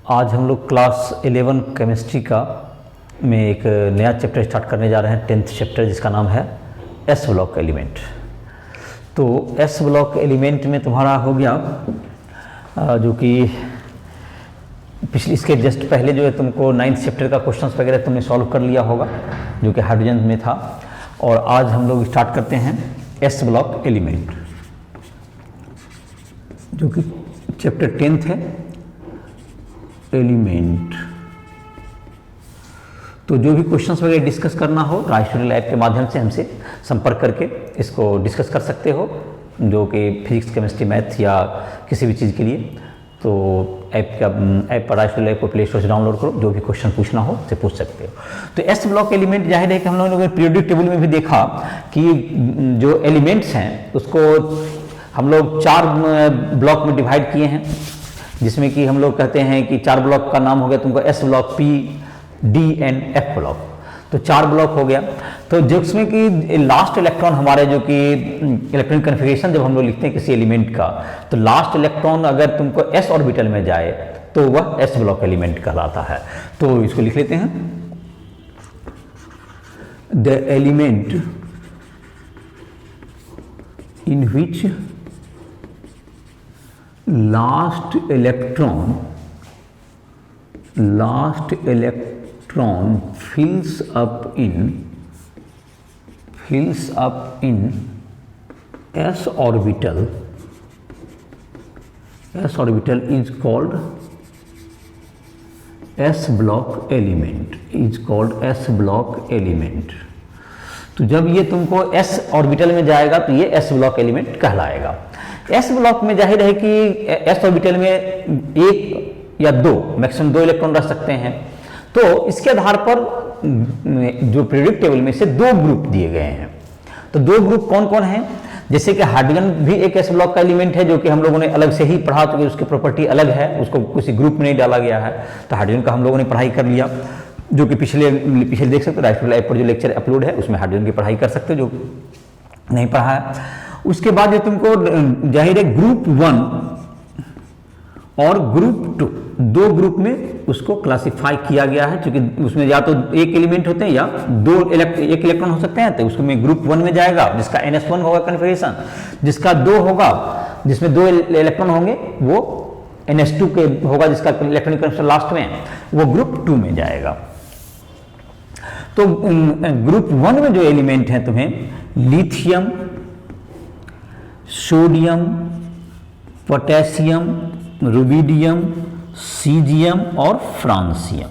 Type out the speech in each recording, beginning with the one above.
आज हम लोग क्लास 11 केमिस्ट्री का में एक नया चैप्टर स्टार्ट करने जा रहे हैं, 10th चैप्टर, जिसका नाम है एस ब्लॉक एलिमेंट। तो एस ब्लॉक एलिमेंट में तुम्हारा हो गया जो कि पिछले इसके जस्ट पहले जो है तुमको 9th चैप्टर का क्वेश्चंस वगैरह तुमने सॉल्व कर लिया होगा जो कि हाइड्रोजन में था। और आज हम लोग स्टार्ट करते हैं एस ब्लॉक एलिमेंट जो कि चैप्टर 10th है, एलिमेंट। तो जो भी क्वेश्चंस वगैरह डिस्कस करना हो राइट स्टडी लैब के माध्यम से हमसे संपर्क करके इसको डिस्कस कर सकते हो, जो कि फिजिक्स, केमिस्ट्री, मैथ या किसी भी चीज़ के लिए। तो ऐप पर राइट स्टडी लैब को प्ले स्टोर से डाउनलोड करो, जो भी क्वेश्चन पूछना हो से पूछ सकते हो। तो एस ब्लॉक एलिमेंट जाहिर है कि हम लोगों ने पीरियोडिक टेबल में भी देखा कि जो एलिमेंट्स हैं उसको हम लोग 4 ब्लॉक में डिवाइड किए हैं, जिसमें कि हम लोग कहते हैं कि 4 ब्लॉक का नाम हो गया तुमको S block, P, D and F block. तो 4 ब्लॉक हो गया। तो जिसमें कि लास्ट इलेक्ट्रॉन हमारे जो कि इलेक्ट्रॉनिक कन्फिगरेशन जब हम लोग लिखते हैं किसी एलिमेंट का, तो लास्ट इलेक्ट्रॉन अगर तुमको एस ऑर्बिटल में जाए तो वह एस ब्लॉक एलिमेंट कहलाता है। तो इसको लिख लेते हैं, the element in which last electron fills up in s orbital is called s block element। तो जब ये तुमको s ऑर्बिटल में जाएगा तो ये s ब्लॉक एलिमेंट कहलाएगा। एस ब्लॉक में जाहिर है कि एस ऑर्बिटल में 1 या 2 मैक्सिमम 2 इलेक्ट्रॉन रख सकते हैं। तो इसके आधार पर जो पीरियोडिक टेबल में से 2 ग्रुप दिए गए हैं। तो 2 ग्रुप कौन कौन हैं? जैसे कि हाइड्रोजन भी एक एस ब्लॉक का एलिमेंट है, जो कि हम लोगों ने अलग से ही पढ़ा, तो उसकी प्रॉपर्टी अलग है, उसको किसी ग्रुप में नहीं डाला गया है। तो हाइड्रोजन का हम लोगों ने पढ़ाई कर लिया, जो कि पिछले देख सकते हो राइट स्टडी लैब पर जो लेक्चर अपलोड है उसमें हाइड्रोजन की पढ़ाई कर सकते हो, जो नहीं पढ़ा है। उसके बाद जो तुमको जाहिर है ग्रुप 1 और ग्रुप 2, 2 ग्रुप में उसको क्लासिफाई किया गया है, क्योंकि उसमें या तो एक एलिमेंट होते हैं या एक इलेक्ट्रॉन हो सकते हैं। तो उसमें ग्रुप 1 में जाएगा जिसका NS1 होगा कन्फिगरेशन, जिसका 2 होगा जिसमें 2 इलेक्ट्रॉन होंगे वो NS2 के होगा, जिसका इलेक्ट्रॉनिक कन्फिगरेशन लास्ट में वो ग्रुप 2 में जाएगा। तो ग्रुप 1 में जो एलिमेंट है तुम्हें lithium, sodium, potassium, rubidium, caesium और फ्रांसियम।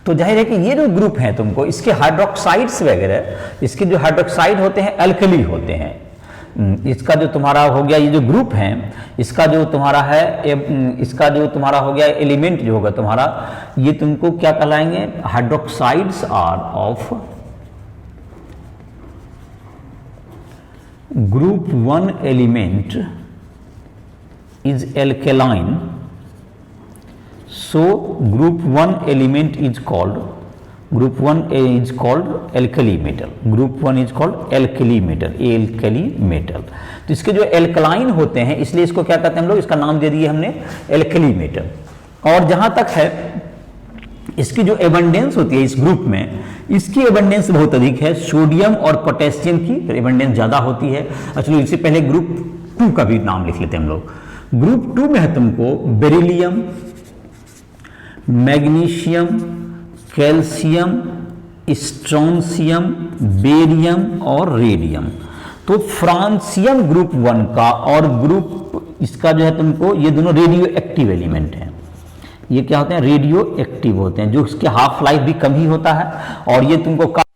तो जाहिर है कि ये जो ग्रुप है तुमको इसके हाइड्रोक्साइड्स वगैरह, इसके जो हाइड्रोक्साइड होते हैं अल्कली होते हैं। इसका जो तुम्हारा हो गया ये जो ग्रुप है, इसका जो तुम्हारा हो गया एलिमेंट जो होगा तुम्हारा, ये तुमको क्या कहलाएंगे? Hydroxides are of group 1 element is alkaline, so group 1 element is called alkali metal। group 1 is called alkali metal। तो इसके जो एल्कलाइन होते हैं इसलिए इसको क्या कहते हैं हम लोग, इसका नाम दे दिए हमने एल्कली मेटल। और जहां तक है इसकी जो एबंडेंस होती है इस ग्रुप में, इसकी एबंडेंस बहुत अधिक है। सोडियम और पोटेशियम की एबंडेंस ज्यादा होती है। चलो इससे पहले ग्रुप 2 का भी नाम लिख लेते हैं हम लोग। ग्रुप 2 में है तुमको beryllium, magnesium, calcium, strontium, barium और रेडियम। तो फ्रांसियम ग्रुप 1 का और ग्रुप इसका जो है तुमको, ये दोनों रेडियो एक्टिव एलिमेंट हैं। ये क्या होते हैं? रेडियो एक्टिव होते हैं, जो इसके हाफ लाइफ भी कम ही होता है और ये तुमको काफी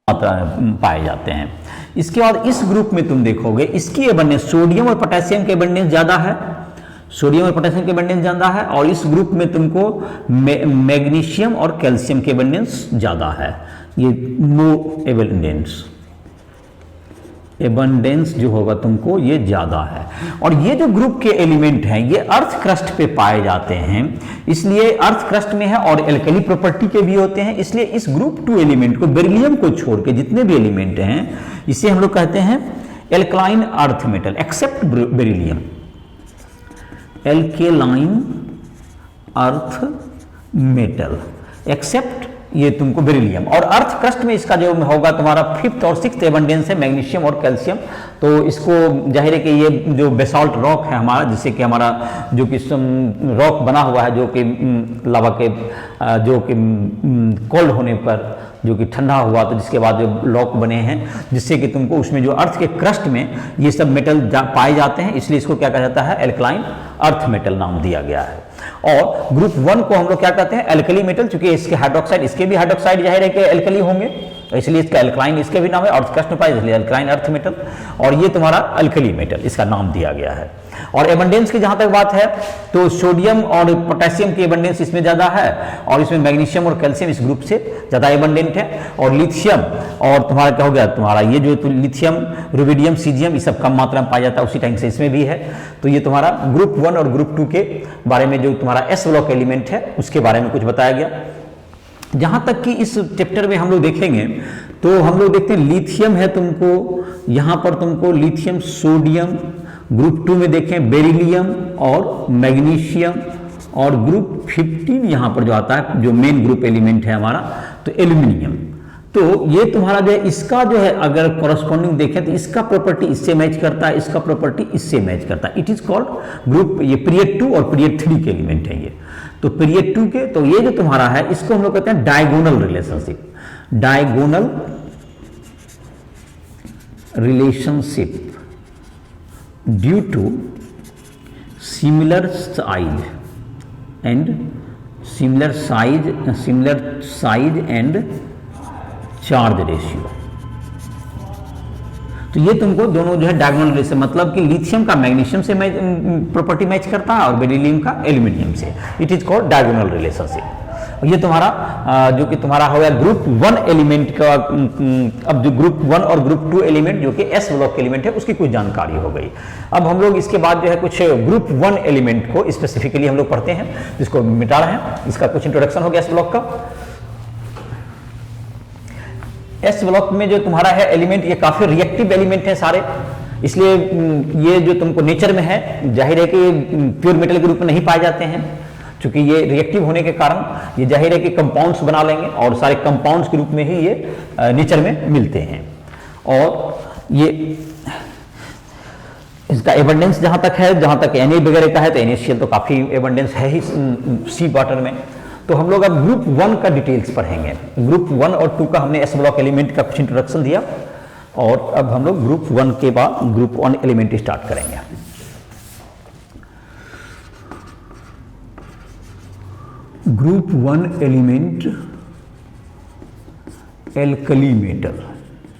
मात्रा में पाए जाते हैं। इसके बाद इस ग्रुप में तुम देखोगे इसकी एबंडेंस सोडियम और पोटेशियम के एबंडेंस ज्यादा है, और इस ग्रुप में तुमको मैग्नीशियम और कैल्शियम के एबंडेंस ज्यादा है। ये नो एबंडेंस जो होगा तुमको ये ज्यादा है। और ये जो ग्रुप के एलिमेंट हैं ये अर्थ क्रस्ट पे पाए जाते हैं, इसलिए अर्थ क्रस्ट में है और एल्कली प्रॉपर्टी के भी होते हैं। इसलिए इस ग्रुप 2 एलिमेंट को, बेरिलियम को छोड़ के जितने भी एलिमेंट हैं इसे हम लोग कहते हैं alkaline earth metal, except beryllium. Alkaline earth metal, except ये तुमको बेरिलियम। और अर्थ क्रस्ट में इसका जो होगा तुम्हारा 5th और 6th एबंडेंस है मैग्नीशियम और कैल्शियम। तो इसको जाहिर है कि ये जो बेसाल्ट रॉक है हमारा, जिससे कि हमारा जो कि रॉक बना हुआ है, जो कि लावा के जो कि कोल्ड होने पर जो कि ठंडा हुआ तो जिसके बाद जो लॉक बने हैं, जिससे कि तुमको उसमें जो अर्थ के क्रस्ट में ये सब मेटल पाए जाते हैं, इसलिए इसको क्या कहा जाता है, एल्कलाइन अर्थ मेटल नाम दिया गया है। और ग्रुप 1 को हम लोग क्या कहते हैं, एल्कली मेटल, क्योंकि इसके हाइड्रोक्साइड, इसके भी हाइड्रोक्साइड जाहिर है कि एल्कली होंगे, इसलिए इसका एल्कलाइन इसके भी नाम है, अर्थ क्रस्ट में पाए इसलिए एल्कलाइन अर्थ मेटल, और ये तुम्हारा एल्कली मेटल इसका नाम दिया गया है। और एबंडेंस की जहां तक बात है तो सोडियम और पोटेशियम की एबंडेंस इसमें ज्यादा है, और इसमें मैग्नीशियम और कैल्शियम इस ग्रुप से ज्यादा एबंडेंट है। और लिथियम और तुम्हारा क्या हो गया, तुम्हारा ये जो तो लिथियम, रुबिडियम, सीजियम ये सब कम मात्रा में पाया जाता है, उसी टाइम से इसमें भी है। तो ये तुम्हारा ग्रुप 1 और ग्रुप 2 के बारे में जो तुम्हारा एस ब्लॉक एलिमेंट है उसके बारे में कुछ बताया गया। जहां तक कि इस चैप्टर में हम लोग देखेंगे तो हम लोग देखते हैं लिथियम है तुमको, यहां पर तुमको लिथियम, सोडियम, ग्रुप 2 में देखें बेरिलियम और मैग्नीशियम, और ग्रुप 15 यहां पर जो आता है जो मेन ग्रुप एलिमेंट है हमारा तो एल्यूमिनियम। तो ये तुम्हारा जो है इसका जो है अगर कॉरस्पॉन्डिंग देखें तो इसका प्रॉपर्टी इससे मैच करता है, इसका प्रॉपर्टी इससे मैच करता है। इट इज कॉल्ड ग्रुप, ये पीरियड 2 और पीरियड 3 के एलिमेंट है ये। तो पीरियड 2 के, तो ये जो तुम्हारा है इसको हम लोग कहते हैं diagonal relationship, diagonal relationship due to similar size and and charge ratio. तो ये तुमको दोनों जो है डायगोनल रिलेशन, मतलब कि लिथियम का मैग्नीशियम से प्रॉपर्टी मैच करता है और बेरिलियम का एल्यूमिनियम से, it is called diagonal relationship. ये तुम्हारा जो कि तुम्हारा हो गया ग्रुप 1 एलिमेंट का। अब जो ग्रुप 1 और ग्रुप 2 एलिमेंट जो कि एस ब्लॉक के एलिमेंट है उसकी कुछ जानकारी हो गई। अब हम लोग इसके बाद जो है कुछ ग्रुप 1 एलिमेंट को स्पेसिफिकली हम लोग पढ़ते हैं, जिसको मिटा रहे हैं, इसका कुछ इंट्रोडक्शन हो गया एस ब्लॉक का। एस ब्लॉक में जो तुम्हारा है एलिमेंट, ये काफी रिएक्टिव एलिमेंट है सारे, इसलिए ये जो तुमको नेचर में है जाहिर है कि प्योर मेटल के रूप में नहीं पाए जाते हैं, क्योंकि ये रिएक्टिव होने के कारण ये जाहिर है कि कंपाउंड्स बना लेंगे और सारे कंपाउंड्स के रूप में ही ये नेचर में मिलते हैं। और ये इसका एबंडेंस जहां तक है, जहां तक Na वगैरह का है तो NaCl तो काफी एबंडेंस है ही सी वाटर में। तो हम लोग अब ग्रुप 1 का डिटेल्स पढ़ेंगे। ग्रुप 1 और 2 का हमने एस ब्लॉक एलिमेंट का कुछ इंट्रोडक्शन दिया, और अब हम लोग ग्रुप 1 के बाद ग्रुप 1 एलिमेंट स्टार्ट करेंगे। Group 1 element alkali metal,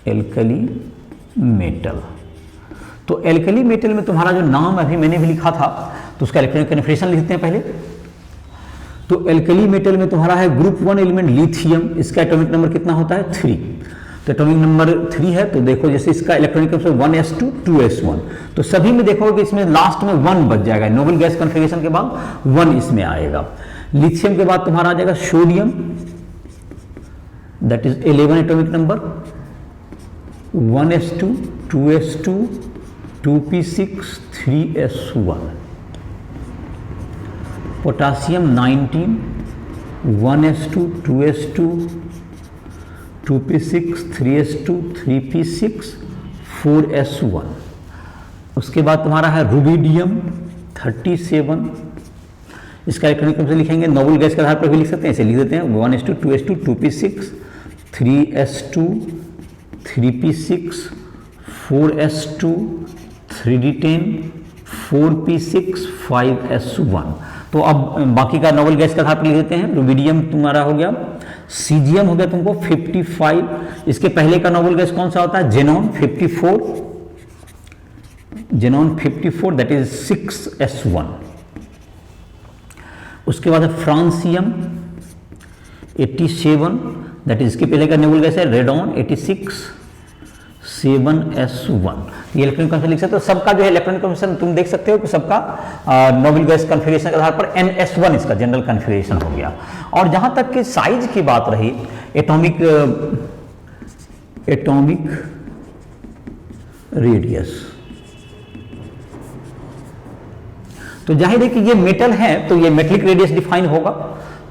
alkali metal. तो एल्कली मेटल में तुम्हारा जो नाम अभी मैंने भी लिखा था तो उसका इलेक्ट्रॉनिक कन्फिग्रेशन लिखते हैं पहले। तो एल्कली मेटल में तुम्हारा है ग्रुप 1 एलिमेंट लिथियम, इसका एटॉमिक नंबर कितना होता है 3। तो एटॉमिक नंबर 3 है, तो देखो जैसे इसका इलेक्ट्रॉनिक नंबर 1s2 2s1, तो सभी में देखोगे कि इसमें लास्ट में 1 बच जाएगा, नोबल गैस कन्फिग्रेशन के बाद 1 इसमें आएगा। लिथियम के बाद तुम्हारा आ जाएगा sodium, that is 11 atomic number, 1s2 2s2 2p6 3s1। Potassium 19, 1s2 2s2 2p6 3s2 3p6 4s1। उसके बाद तुम्हारा है रुबिडियम 37, इसका इलेक्ट्रॉनिक नंबर से लिखेंगे, नोबल गैस के आधार पर भी लिख सकते हैं, ऐसे लिख देते हैं 1s2 2s2 2p6 3s2 3p6 4s2 3d10 4p6, 5s1। तो अब बाकी का नोबल गैस के आधार पर लिख देते हैं। रुबिडियम तुम्हारा हो गया, सीजियम हो गया तुमको 55, इसके पहले का नोबल गैस कौन सा होता है xenon 54, xenon 54 that is 6s1। उसके बाद है फ्रांसियम 87, दैट इज इसके पहले का नोबल गैस है रेडॉन 86 7s1। ये इलेक्ट्रॉनिक कन्फिग्रेशन लिख सकते हो। सबका जो है इलेक्ट्रॉनिक कन्फिग्रेशन तुम देख सकते हो कि सबका नोबल गैस कन्फिग्रेशन के आधार पर NS1 इसका जनरल कन्फिग्रेशन हो गया। और जहां तक कि साइज की बात रही, एटॉमिक रेडियस, तो जाहिर है कि ये मेटल है तो ये मेटलिक रेडियस डिफाइन होगा,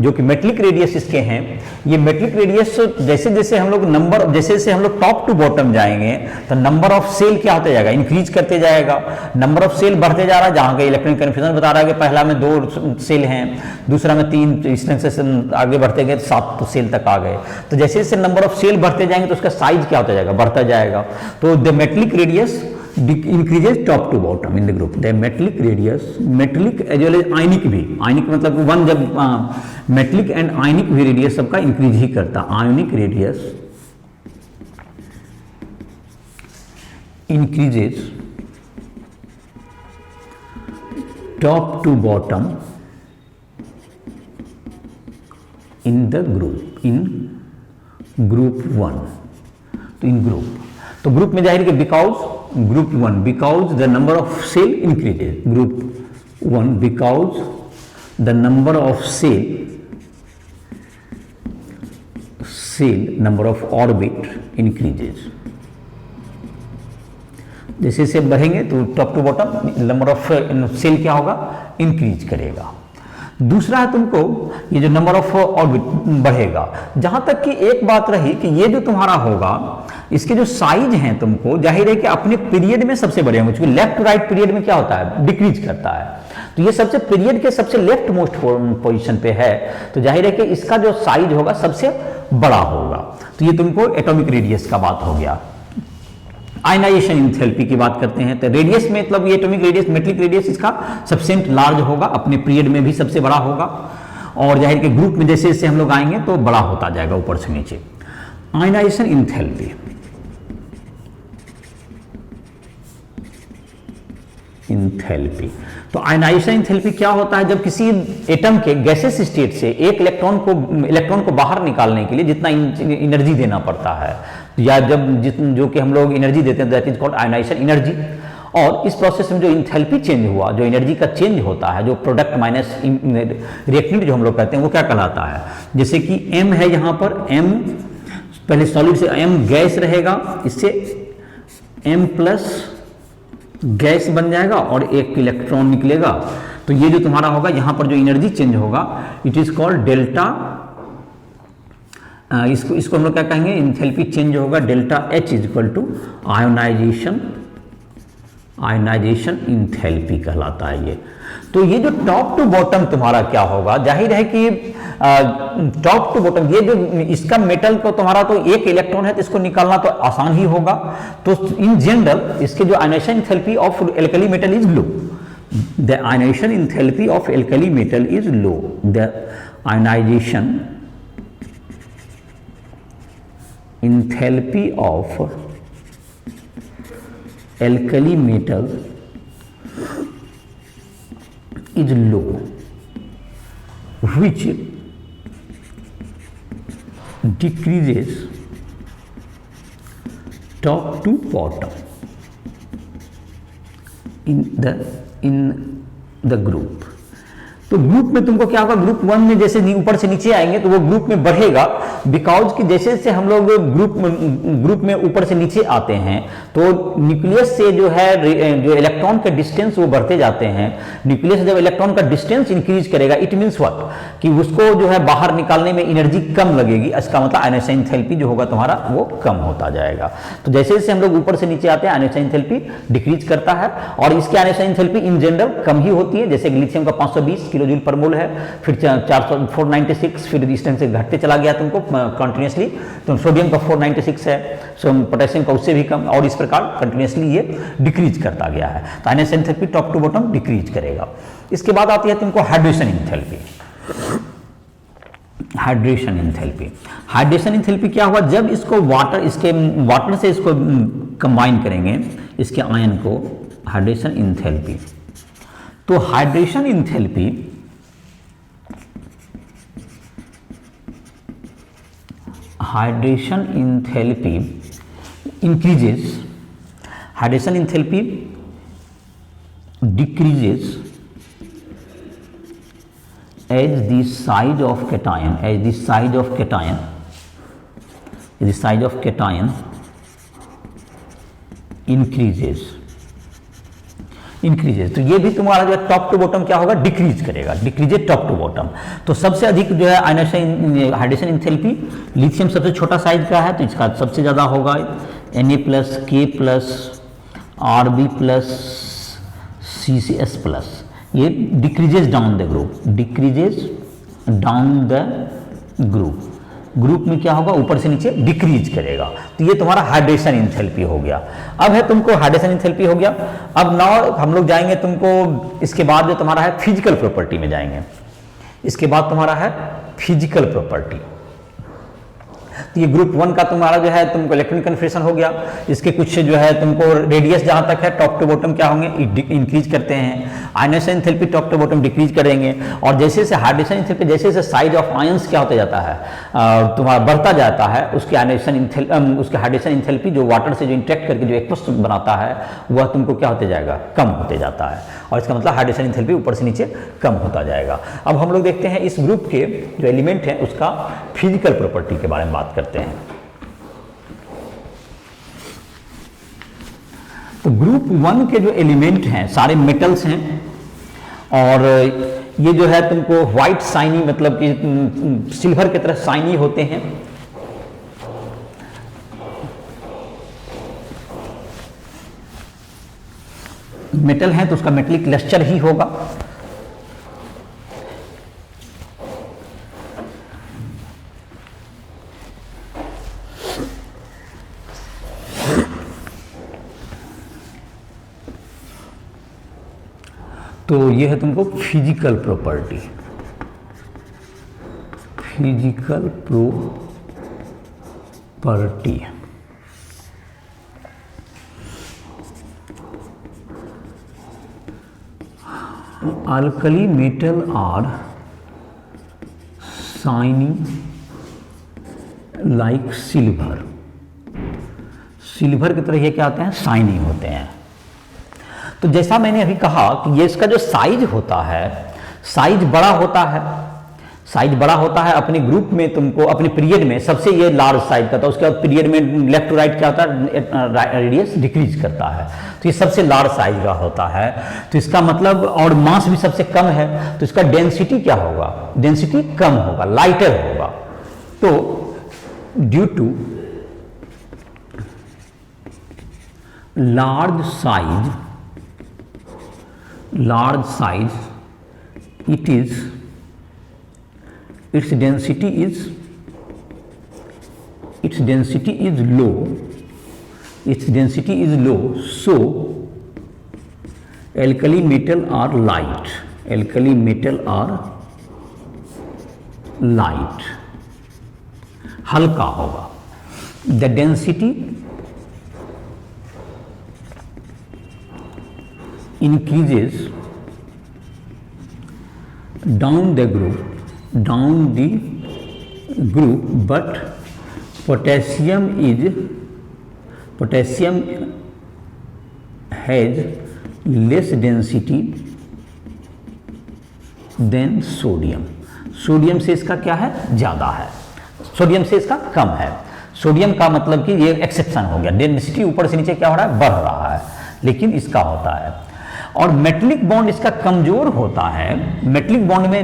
जो कि मेटलिक रेडियस इसके हैं। ये मेटलिक रेडियस जैसे जैसे हम लोग नंबर, जैसे जैसे हम लोग टॉप टू बॉटम जाएंगे तो नंबर ऑफ सेल क्या होता जाएगा, इंक्रीज करते जाएगा। नंबर ऑफ सेल बढ़ते जा रहा है, जहां के इलेक्ट्रॉनिक कन्फ्यूजन बता रहा है कि पहला में 2 सेल हैं, दूसरा में 3, तो इस ढंग से आगे बढ़ते गए 7 सेल तक आ गए। तो जैसे जैसे नंबर ऑफ सेल बढ़ते जाएंगे तो उसका साइज क्या होता जाएगा, बढ़ता जाएगा। तो the metallic radius increases top to bottom in the group. The metallic radius, metallic as well as ionic भी, ionic मतलब वन, जब metallic and ionic भी रेडियस सबका इंक्रीज ही करता। ionic radius increases top to bottom in the group, in group 1। तो in group, तो group में जाहिर कि because group 1 because the number of shell increases, group 1 because the number of shell number of orbit increases. जैसे जैसे बढ़ेंगे तो top to bottom number of shell क्या होगा, इंक्रीज करेगा। दूसरा है तुमको ये जो नंबर ऑफ ऑर्बिट बढ़ेगा। जहां तक कि एक बात रही कि ये जो तुम्हारा होगा इसके जो साइज हैं तुमको जाहिर है कि अपने पीरियड में सबसे बड़े होंगे, क्योंकि लेफ्ट टू राइट पीरियड में क्या होता है, डिक्रीज करता है। तो ये सबसे पीरियड के सबसे लेफ्ट मोस्ट पोजीशन पे है, तो जाहिर है कि इसका जो साइज होगा सबसे बड़ा होगा। तो ये तुमको एटॉमिक रेडियस का बात हो गया। आयनाइजेशन इंथैल्पी की बात करते हैं तो रेडियस में मतलब ये एटॉमिक रेडियस, मेटलिक रेडियस इसका सबसे लार्ज होगा, अपने पीरियड में भी सबसे बड़ा होगा। और जाहिर के ग्रुप में जैसे जैसे हम लोग आएंगे तो बड़ा होता जाएगा ऊपर से नीचे। आयनाइजेशन इंथैल्पी, इंथैल्पी तो आयनाइजेशन इंथैल्पी क्या होता है, जब किसी एटम के गैसेस स्टेट से एक इलेक्ट्रॉन को बाहर निकालने के लिए जितना एनर्जी देना पड़ता है, या जब जो कि हम लोग एनर्जी देते हैं that is called ionization energy. और इस प्रोसेस में जो इंथैल्पी चेंज हुआ, जो एनर्जी का चेंज होता है, जो प्रोडक्ट माइनस रिएक्टेंट जो हम लोग कहते हैं वो क्या कहलाता है। जैसे कि m है, यहाँ पर m पहले सॉलिड से m गैस रहेगा, इससे m प्लस गैस बन जाएगा और एक इलेक्ट्रॉन निकलेगा। तो ये जो तुम्हारा होगा यहाँ पर जो एनर्जी चेंज होगा इट इज कॉल्ड डेल्टा, इसको हम लोग क्या कहेंगे, इंथैल्पी चेंज होगा delta H is equal to ionization enthalpy कहलाता है ये। तो ये जो टॉप टू बॉटम तुम्हारा क्या होगा, जाहिर है कि टॉप टू बॉटम ये जो इसका मेटल को तुम्हारा तो एक इलेक्ट्रॉन है तो इसको निकालना तो आसान ही होगा। तो इन जनरल इसके जो ionization enthalpy of alkali metal is low, the ionization enthalpy of alkali metal is low, the ionization enthalpy of alkali metal is low, which decreases top to bottom in the group। तो group में तुमको क्या होगा, group 1 में जैसे ऊपर से नीचे आएंगे तो वो ग्रुप में बढ़ेगा, बिकॉज कि जैसे जैसे हम लोग ग्रुप में ऊपर से नीचे आते हैं तो न्यूक्लियस से जो है जो इलेक्ट्रॉन का डिस्टेंस वो बढ़ते जाते हैं। न्यूक्लियस से जब इलेक्ट्रॉन का डिस्टेंस इंक्रीज करेगा इट मीन्स व्हाट, कि उसको जो है बाहर निकालने में एनर्जी कम लगेगी। इसका मतलब आयनाइजेशन इंथैल्पी जो होगा तुम्हारा वो कम होता जाएगा। तो जैसे जैसे हम लोग ऊपर से नीचे आते हैं आयनाइजेशन इंथैल्पी डिक्रीज करता है, और इसकी आयनाइजेशन इंथैल्पी इन जनरल कम ही होती है। जैसे लिथियम का 520 किलो जूल पर मोल है, फिर 496, फिर इस टाइम से घटते चला गया तुमको कंटिन्यूसली। तो सोडियम का 496 है, पोटेशियम का उससे भी कम, और इस प्रकार कंटिन्यूसली ये डिक्रीज करता गया है। तो ionization enthalpy top to bottom decrease करेगा। इसके बाद आती है तुमको hydration enthalpy. Hydration enthalpy, hydration enthalpy क्या हुआ, जब इसको वाटर से इसको कंबाइन करेंगे इसके आयन को, हाइड्रेशन इंथैल्पी। तो hydration enthalpy increases, hydration enthalpy decreases as the size of cation, increases। Increases. तो ये भी तुम्हारा जो है टॉप टू बॉटम क्या होगा, डिक्रीज करेगा, डिक्रीजेज टॉप टू बॉटम। तो सबसे अधिक जो है आयनाइजेशन हाइड्रेशन एंथैल्पी लिथियम सबसे छोटा साइज का है, तो इसका सबसे ज़्यादा होगा Na plus K plus Rb plus CCS plus. ये decreases down the group, decreases down the group, group में क्या होगा, ऊपर से नीचे डिक्रीज करेगा। तो ये तुम्हारा हाइड्रेशन एंथैल्पी हो गया। अब है तुमको हाइड्रेशन एंथैल्पी हो गया। अब नाउ हम लोग जाएंगे तुमको, इसके बाद जो तुम्हारा है फिजिकल प्रॉपर्टी में जाएंगे। इसके बाद तुम्हारा है फिजिकल प्रॉपर्टी। तो ये ग्रुप 1 का तुम्हारा जो है तुमको इलेक्ट्रॉन कन्फर्मेशन हो गया। इसके कुछ जो है तुमको रेडियस जहां तक है टॉप टू बॉटम क्या होंगे, इंक्रीज करते हैं। Ionization enthalpy top to bottom decrease करेंगे। और जैसे जैसे हाइड्रेशन एंथैल्पी, जैसे जैसे साइज ऑफ आयंस क्या होता जाता है, तुम्हारा बढ़ता जाता है, उसकी आयनाइजेशन उसके हाइड्रेशन एंथैल्पी जो वाटर से जो इंटरेक्ट करके जो एक्वस बनाता है वह तुमको क्या होते जाएगा, कम होते जाता है। और इसका मतलब हाइड्रेशन एंथैल्पी ऊपर से नीचे कम होता जाएगा। अब हम लोग देखते हैं इस ग्रुप के जो एलिमेंट हैं उसका फिजिकल प्रॉपर्टी के बारे में बात करते हैं। तो ग्रुप 1 के जो एलिमेंट हैं सारे मेटल्स हैं, और ये जो है तुमको व्हाइट शाइनी, मतलब कि सिल्वर की तरह शाइनी होते हैं। मेटल है तो उसका मेटेलिक लस्टर ही होगा। तो ये है तुमको physical property, physical property. Alkali metal are shiny like silver। Silver की तरह ये क्या होते हैं, शाइनी होते हैं। तो जैसा मैंने अभी कहा कि ये इसका जो साइज होता है, साइज बड़ा होता है, साइज बड़ा होता है अपने ग्रुप में। तुमको अपने पीरियड में सबसे ये लार्ज साइज का था, उसके बाद पीरियड में लेफ्ट टू राइट क्या होता है, रेडियस डिक्रीज करता है। तो ये सबसे लार्ज साइज का होता है। तो इसका मतलब, और मास भी सबसे कम है, तो इसका डेंसिटी क्या होगा, डेंसिटी कम होगा, लाइटर होगा। तो due to large size it is, its density is low, so alkali metal are light, हल्का होगा। the density increases down the group, but potassium has less density than sodium। Sodium से इसका क्या है, ज्यादा है, सोडियम से इसका कम है। सोडियम का मतलब कि ये एक्सेप्शन हो गया, डेंसिटी ऊपर से नीचे क्या हो रहा है, बढ़ रहा है, लेकिन इसका होता है। और मेटलिक बॉन्ड इसका कमजोर होता है। मेटलिक बॉन्ड में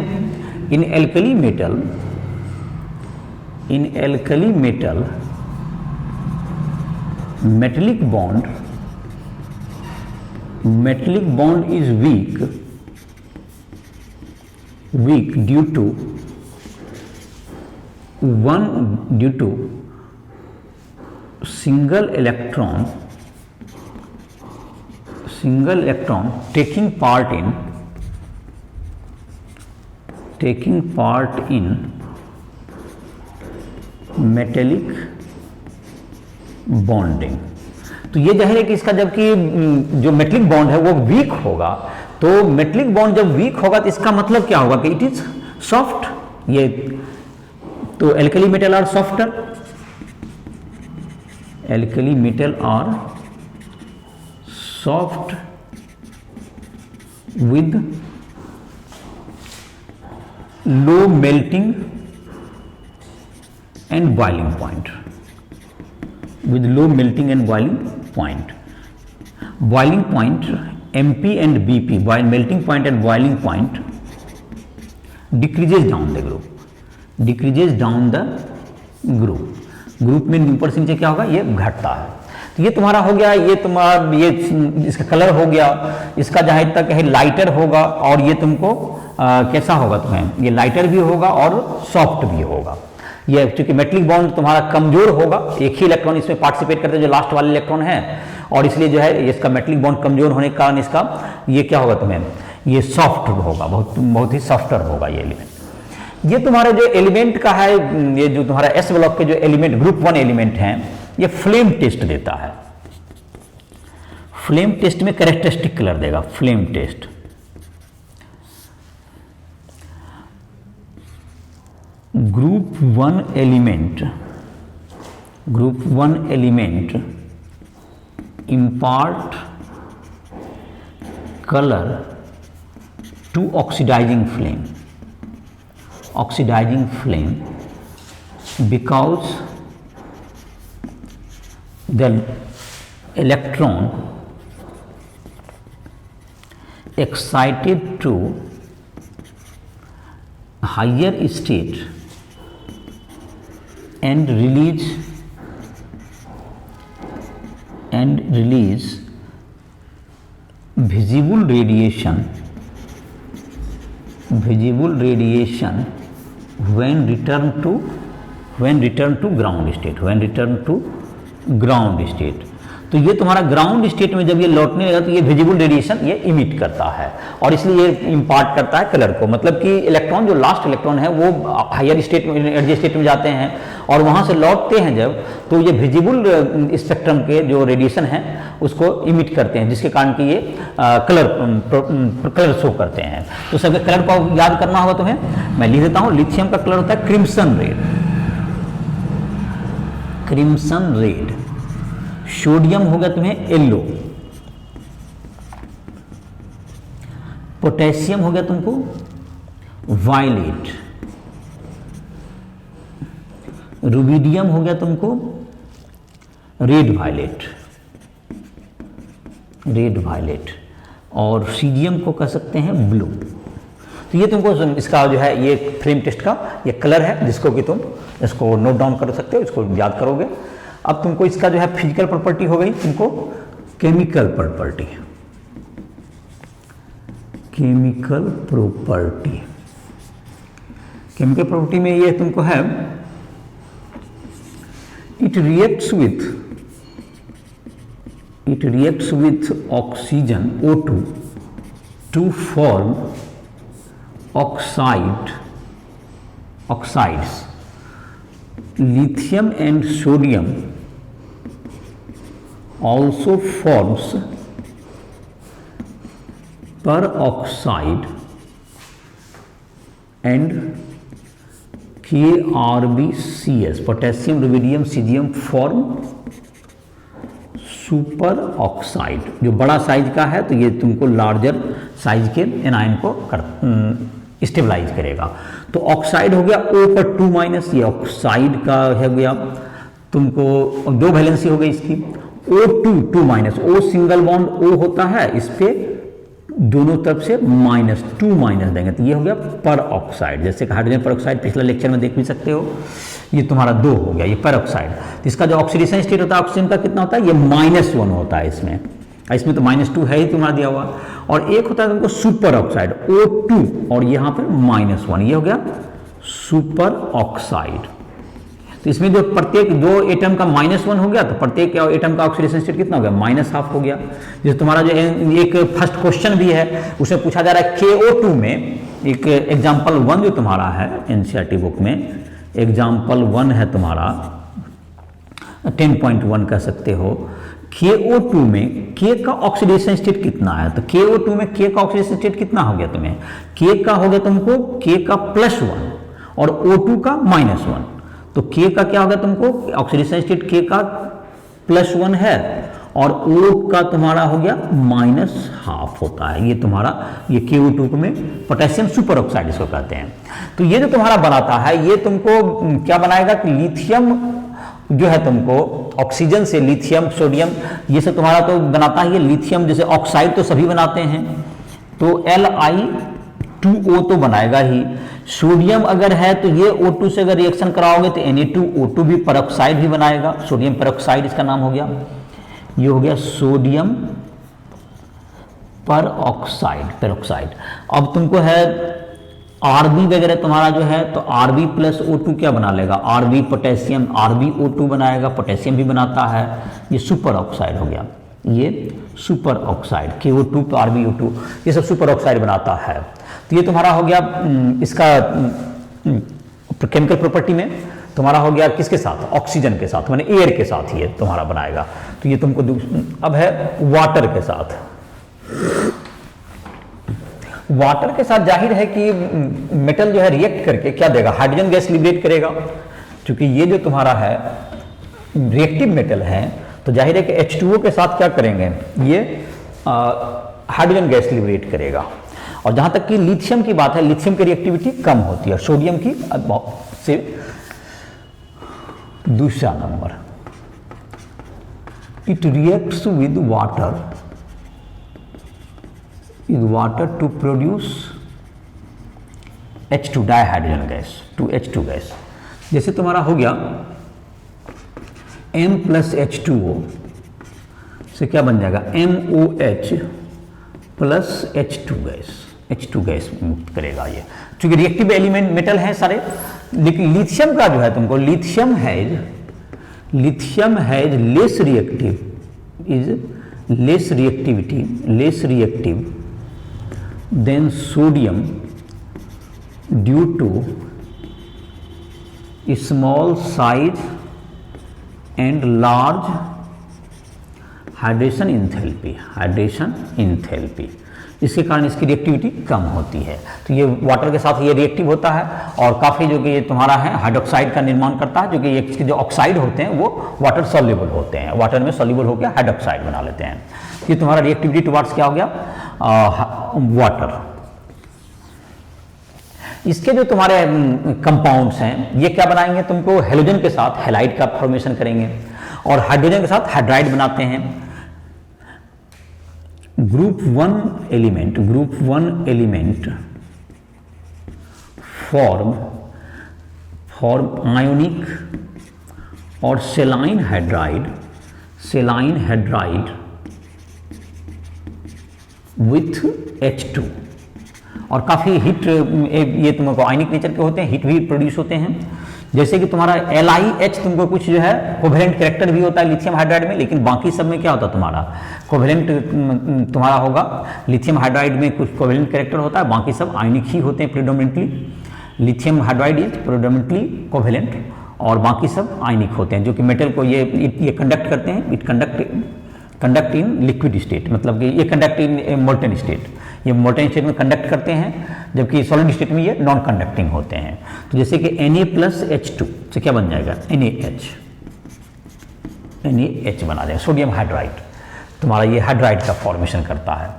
in alkali metal metallic bond is weak due to single electron taking part in metallic bonding। तो ये जाहिर है कि इसका जबकि जो मेटलिक बॉन्ड है वो वीक होगा, तो मेटलिक बॉन्ड जब वीक होगा तो इसका मतलब क्या होगा कि इट इज सॉफ्ट। ये तो alkali metal are softer, alkali metal are soft with low melting and boiling point, boiling point MP and BP, melting point and boiling point, decreases down the group, decreases down the group. Group में ऊपर से नीचे क्या होगा, ये घटता है। तो ये तुम्हारा हो गया, ये तुम्हारा ये इसका कलर हो गया, इसका जहाँ तक है लाइटर होगा, और ये तुमको कैसा होगा, तुम्हें ये लाइटर भी होगा और सॉफ्ट भी होगा। ये चूंकि मेटलिक बॉन्ड तुम्हारा कमजोर होगा, एक ही इलेक्ट्रॉन इसमें पार्टिसिपेट करते हैं जो लास्ट वाले इलेक्ट्रॉन है, और इसलिए जो है इसका मेटलिक बॉन्ड कमजोर होने के कारण इसका ये क्या होगा, तुम्हें ये सॉफ्ट होगा, बहुत ही सॉफ्टर होगा ये एलिमेंट। ये तुम्हारे जो एलिमेंट का है, ये जो तुम्हारा एस ब्लॉक के जो एलिमेंट ग्रुप 1 एलिमेंट हैं, ये फ्लेम टेस्ट देता है। फ्लेम टेस्ट में कैरेक्टरिस्टिक कलर देगा, flame test. Group 1 element impart color to oxidizing flame because the electron excited to higher state and release visible radiation when return to ground state। तो ये तुम्हारा ground state में जब ये लौटने लगा तो ये विजिबल रेडिएशन ये इमिट करता है, और इसलिए ये इम्पार्ट करता है कलर को। मतलब कि इलेक्ट्रॉन जो लास्ट इलेक्ट्रॉन है वो हायर स्टेट में, एनर्जी स्टेट में जाते हैं, और वहाँ से लौटते हैं जब, तो ये विजिबल स्पेक्ट्रम के जो रेडिएशन है उसको इमिट करते हैं, जिसके कारण कि ये कलर शो करते हैं। तो सबके कलर को याद करना होगा तुम्हें, मैं लिख देता हूँ। लिथियम का कलर होता है क्रिम्सन रेड। सोडियम हो गया तुम्हें येलो। पोटेशियम हो गया तुमको वायलेट। रुबिडियम हो गया तुमको रेड वायलेट, और सीजियम को कह सकते हैं ब्लू। तो ये तुमको इसका जो है ये फ्लेम टेस्ट का ये कलर है, जिसको कि तुम इसको नोट डाउन कर सकते हो, इसको याद करोगे। अब तुमको इसका जो है फिजिकल प्रॉपर्टी हो गई, तुमको केमिकल प्रॉपर्टी में ये तुमको है, it reacts with oxygen O2 to form oxides. Lithium and sodium also forms peroxide and KRBCS, potassium, rubidium, cesium form super oxide. जो बड़ा साइज का है तो ये तुमको लार्जर साइज के एनायन को स्टेबलाइज करेगा। तो ऑक्साइड हो गया O पर 2-, ये ऑक्साइड का है गया। तुमको दो वैलेंसी हो गई इसकी, O2 2-, O single bond O होता है, इस पे दोनों तरफ से -2- देंगे, तो ये हो गया पर ऑक्साइड। जैसे कि हाइड्रोजन पर ऑक्साइड पिछले लेक्चर में देख भी सकते हो, ये तुम्हारा 2 हो गया, ये पर ऑक्साइड। तो इसका जो ऑक्सीडेशन स्टेट होता है ऑक्सीजन का कितना होता है, ये -1 होता है इसमें तो -2 है ही तुम्हारा दिया हुआ। और एक होता है तुमको सुपर ऑक्साइड O2, और यहाँ पर -1, ये हो गया सुपर ऑक्साइड। तो इसमें जो प्रत्येक दो एटम का -1 हो गया, तो प्रत्येक एटम का ऑक्सीडेशन स्टेट कितना हो गया, -½ हो गया। जैसे तुम्हारा जो एक फर्स्ट क्वेश्चन भी है, उसमें पूछा जा रहा है KO2 में, एक एग्जाम्पल 1 जो तुम्हारा है NCERT बुक में, एग्जाम्पल 1 है तुम्हारा 10.1 कह सकते हो। KO2 में K का ऑक्सीडेशन स्टेट कितना है, तो KO2 में K का ऑक्सीडेशन स्टेट कितना हो गया तुम्हें, K का हो गया तुमको K का +1 और O2 का -1। तो K का क्या होगा तुमको, ऑक्सीडेशन स्टेट K का +1 है, और O का तुम्हारा हो गया -½ होता है। ये तुम्हारा ये KO2 में पोटेशियम सुपर ऑक्साइड इसको कहते हैं। तो ये जो तुम्हारा बनाता है, ये तुमको क्या बनाएगा कि लिथियम जो है तुमको ऑक्सीजन से लिथियम, सोडियम, ये सब तुम्हारा तो बनाता ही है। लिथियम जैसे ऑक्साइड तो सभी बनाते हैं, तो Li2O तो बनाएगा ही। सोडियम अगर है तो ये O2 से अगर रिएक्शन कराओगे तो Na2O2 भी परऑक्साइड भी बनाएगा, सोडियम परऑक्साइड इसका नाम हो गया। ये हो गया सोडियम पेरोक्साइड। अब तुमको है Rb वगैरह तुम्हारा जो है, तो Rb प्लस O2 क्या बना लेगा, Rb पोटेशियम, RbO2 बनाएगा, पोटेशियम भी बनाता है, ये सुपर ऑक्साइड हो गया। ये सुपर ऑक्साइड KO2 तो RbO2, ये सब सुपर ऑक्साइड बनाता है। तो ये तुम्हारा हो गया इसका केमिकल प्रॉपर्टी में तुम्हारा हो गया किसके साथ, ऑक्सीजन के साथ, माने एयर के साथ ये तुम्हारा बनाएगा। तो ये तुमको अब है वाटर के साथ। वाटर के साथ जाहिर है कि मेटल जो है रिएक्ट करके क्या देगा, हाइड्रोजन गैस लिबरेट करेगा। क्योंकि ये जो तुम्हारा है रिएक्टिव मेटल है, तो जाहिर है कि H2O के साथ क्या करेंगे, ये हाइड्रोजन गैस लिबरेट करेगा। और जहां तक कि लिथियम की बात है, लिथियम की रिएक्टिविटी कम होती है सोडियम की से। दूसरा नंबर, it reacts with water to produce H2 dihydrogen gas, 2H2 gas. जैसे तुम्हारा हो गया M प्लस H2O से क्या बन जाएगा, MOH प्लस H2 गैस मुक्त करेगा ये। क्योंकि रिएक्टिव एलिमेंट मेटल हैं सारे, लेकिन लिथियम का जो है तुमको, lithium has less reactive than sodium due to small size and large hydration enthalpy. इसके कारण इसकी रिएक्टिविटी कम होती है। तो ये वाटर के साथ ये रिएक्टिव होता है, और काफ़ी जो कि ये तुम्हारा है हाइड्रोक्साइड का निर्माण करता है, जो कि इसके जो ऑक्साइड होते हैं वो वाटर सॉल्युबल होते हैं, वाटर में सॉल्युबल होकर हाइड्रोक्साइड बना लेते हैं। ये तुम्हारा रिएक्टिविटी टुवार्ड्स क्या हो गया, वाटर। इसके जो तुम्हारे कंपाउंड्स हैं ये क्या बनाएंगे तुमको, हेलोजन के साथ हैलाइड का फॉर्मेशन करेंगे, और हाइड्रोजन के साथ हाइड्राइड बनाते हैं। Group one element form ionic और सेलाइन हाइड्राइड विथ H2, और काफ़ी हीट ये तुमको आयनिक नेचर के होते हैं, हीट भी प्रोड्यूस होते हैं। जैसे कि तुम्हारा LiH तुमको कुछ जो है कोवेलेंट कैरेक्टर भी होता है लिथियम हाइड्राइड में, लेकिन बाकी सब में क्या होता है तुम्हारा कोवेलेंट तुम्हारा होगा। लिथियम हाइड्राइड में कुछ कोवेलेंट कैरेक्टर होता है, बाकी सब आयनिक ही होते हैं predominantly. Lithium hydride is predominantly covalent, और बाकी सब आयनिक होते हैं, जो कि मेटल को ये कंडक्ट करते हैं। It conduct in liquid state, मतलब कि ये कंडक्ट इन मोल्टन स्टेट, ये मोल्टन स्टेट में कंडक्ट करते हैं, जबकि सॉलिड स्टेट में ये नॉन कंडक्टिंग होते हैं। तो जैसे कि Na प्लस H2 से क्या बन जाएगा, NaH बना जाएगा। सोडियम हाइड्राइड तुम्हारा ये हाइड्राइड का फॉर्मेशन करता है।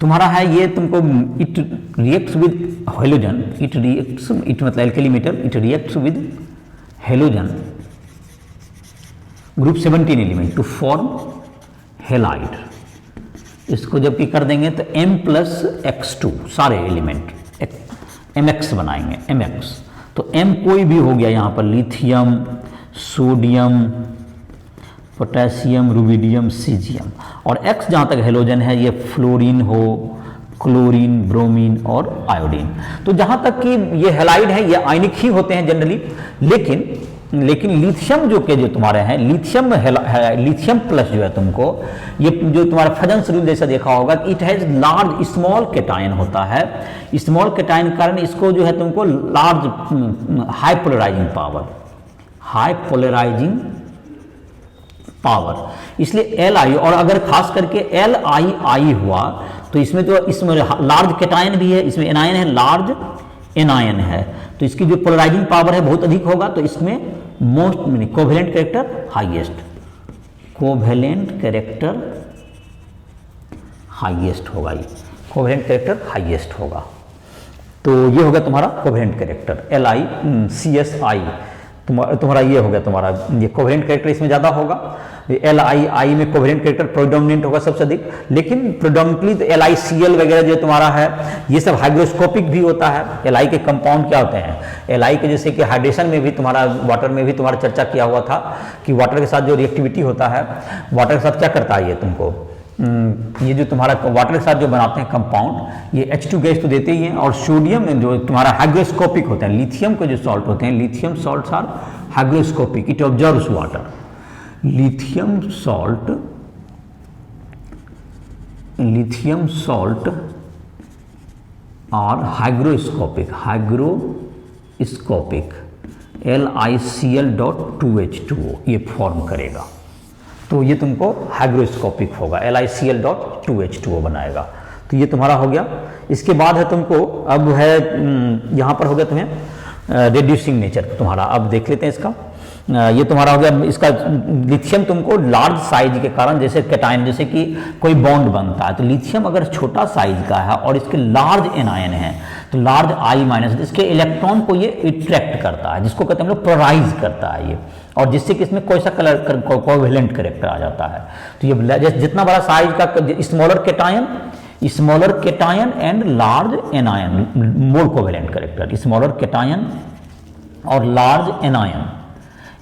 तुम्हारा है ये तुमको it reacts with halogen, it मतलब alkali metal, it reacts with halogen group 17 element to form halide. इसको जबकि कर देंगे तो M प्लस X2 सारे एलिमेंट MX बनाएंगे, MX। तो M कोई भी हो गया यहाँ पर, lithium, sodium, potassium, rubidium, caesium, और X जहाँ तक हेलोजन है ये फ्लोरीन हो, क्लोरीन, ब्रोमीन और आयोडीन। तो जहाँ तक कि ये हेलाइड है ये आयनिक ही होते हैं जनरली, लेकिन लिथियम जो तुम्हारे हैं, लिथियम प्लस जो है तुमको, ये जो तुम्हारा फजन्स रूल जैसा देखा होगा, it has large small cation होता है। स्मॉल कैटायन के कारण इसको जो है तुमको लार्ज हाई पोलराइजिंग पावर, इसलिए Li, और अगर खास करके Li हुआ तो इसमें लार्ज कैटायन भी है, इसमें एनायन है, लार्ज एनायन है, तो इसकी जो पोलराइजिंग पावर है बहुत अधिक होगा। तो इसमें कोवेलेंट कैरेक्टर हाईएस्ट होगा, ये कोवेलेंट कैरेक्टर हाईएस्ट होगा। तो ये होगा तुम्हारा कोवेलेंट कैरेक्टर LiCSI, तुम्हारा ये हो गया, तुम्हारा ये कोवेलेंट कैरेक्टर इसमें ज़्यादा होगा। LI में कोवेलेंट कैरेक्टर प्रोडोमिनेंट होगा सबसे अधिक, लेकिन प्रोडोमिनेटली तो LiCl वगैरह जो तुम्हारा है ये सब हाइग्रोस्कोपिक भी होता है। Li के कंपाउंड क्या होते हैं, Li के जैसे कि हाइड्रेशन में भी तुम्हारा, वाटर में भी तुम्हारा चर्चा किया हुआ था कि वाटर के साथ जो रिएक्टिविटी होता है, वाटर के साथ क्या करता है ये तुमको, ये जो तुम्हारा वाटर के साथ जो बनाते हैं कंपाउंड, ये H2 गैस तो देते ही हैं, और सोडियम जो तुम्हारा हाइग्रोस्कोपिक होते हैं, लिथियम के जो सॉल्ट होते हैं, lithium salts are hygroscopic, it observes water. Lithium salt और हाइग्रोस्कोपिक LiCl.2H2O ये फॉर्म करेगा, तो ये तुमको हाइग्रोस्कोपिक होगा, LiCl.2H2O बनाएगा। तो ये तुम्हारा हो गया। इसके बाद है तुमको, अब है यहाँ पर हो गया तुम्हें रिड्यूसिंग नेचर तुम्हारा। अब देख लेते हैं इसका, ये तुम्हारा हो गया। इसका लिथियम तुमको लार्ज साइज के कारण, जैसे कैटायन, जैसे कि कोई बॉन्ड बनता है, तो लिथियम अगर छोटा साइज का है और इसके लार्ज एनायन है, तो लार्ज I- इसके इलेक्ट्रॉन को ये अट्रैक्ट करता है, जिसको कहते हैं हम लोग पोलराइज करता है ये, और जिससे कि इसमें कोई सा कलर कोवेलेंट कैरेक्टर आ जाता है। तो ये जितना बड़ा साइज का smaller cation and large anion, more covalent character, smaller cation और लार्ज एनायन,